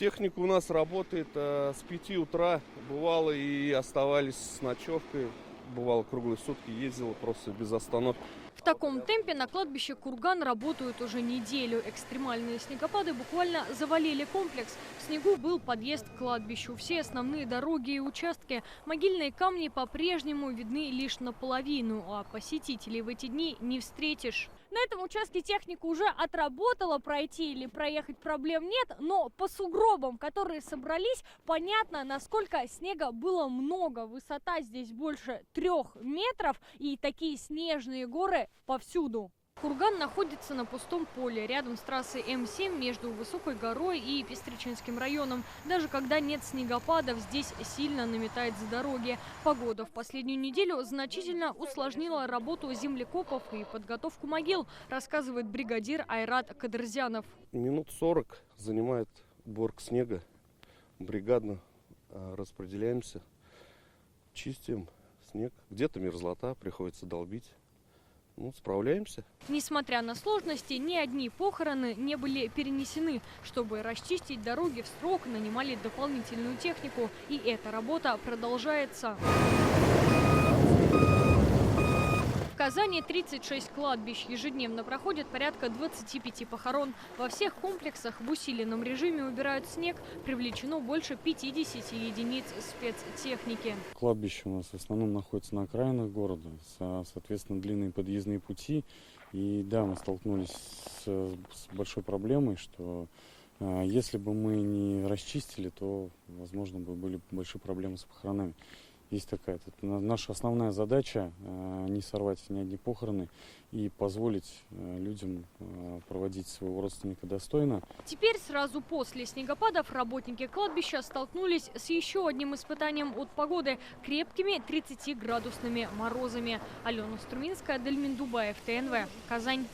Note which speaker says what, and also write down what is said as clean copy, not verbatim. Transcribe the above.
Speaker 1: Техника у нас работает с 5 утра. Бывало и оставались с ночевкой. Бывало круглые сутки ездила просто без остановки.
Speaker 2: В таком темпе на кладбище Курган работают уже неделю. Экстремальные снегопады буквально завалили комплекс. В снегу был подъезд к кладбищу. Все основные дороги и участки. Могильные камни по-прежнему видны лишь наполовину, а посетителей в эти дни не встретишь. На этом участке техника уже отработала, пройти или проехать проблем нет, но по сугробам, которые собрались, понятно, насколько снега было много. Высота здесь больше 3 метров и такие снежные горы повсюду. Курган находится на пустом поле, рядом с трассой М7 между Высокой горой и Пестричинским районом. Даже когда нет снегопадов, здесь сильно наметает с дороги. Погода в последнюю неделю значительно усложнила работу землекопов и подготовку могил, рассказывает бригадир Айрат Кадырзянов.
Speaker 1: Минут 40 занимает уборка снега. Бригадно распределяемся, чистим снег. Где-то мерзлота, приходится долбить. Справляемся.
Speaker 2: Несмотря на сложности, ни одни похороны не были перенесены. Чтобы расчистить дороги в срок, нанимали дополнительную технику. И эта работа продолжается. В Казани 36 кладбищ. Ежедневно проходит порядка 25 похорон. Во всех комплексах в усиленном режиме убирают снег. Привлечено больше 50 единиц спецтехники.
Speaker 3: Кладбище у нас в основном находится на окраинах города. Соответственно, длинные подъездные пути. И да, мы столкнулись с большой проблемой, что если бы мы не расчистили, то, возможно, были большие проблемы с похоронами. Есть такая. Наша основная задача не сорвать ни одни похороны и позволить людям проводить своего родственника достойно.
Speaker 2: Теперь сразу после снегопадов работники кладбища столкнулись с еще одним испытанием от погоды – крепкими 30-градусными морозами. Алена Струминская, Дельмин Дубаев, ТНВ, Казань.